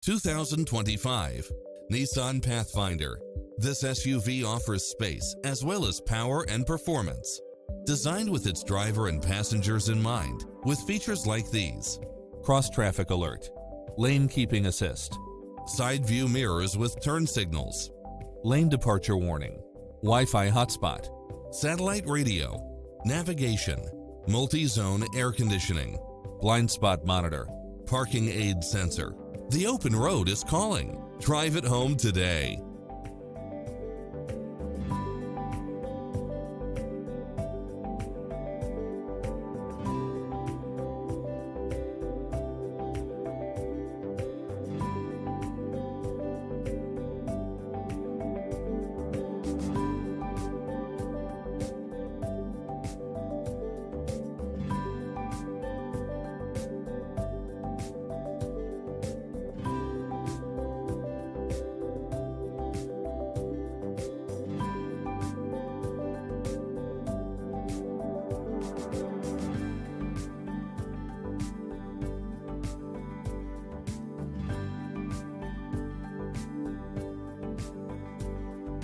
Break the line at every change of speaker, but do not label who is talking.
2025 Nissan Pathfinder. This SUV offers space as well as power and performance. Designed with its driver and passengers in mind, with features like these: cross-traffic alert, lane keeping assist, side view mirrors with turn signals, lane departure warning, Wi-Fi hotspot, satellite radio, navigation, multi-zone air conditioning, blind spot monitor, parking aid sensor. The open road is calling. Drive it home today.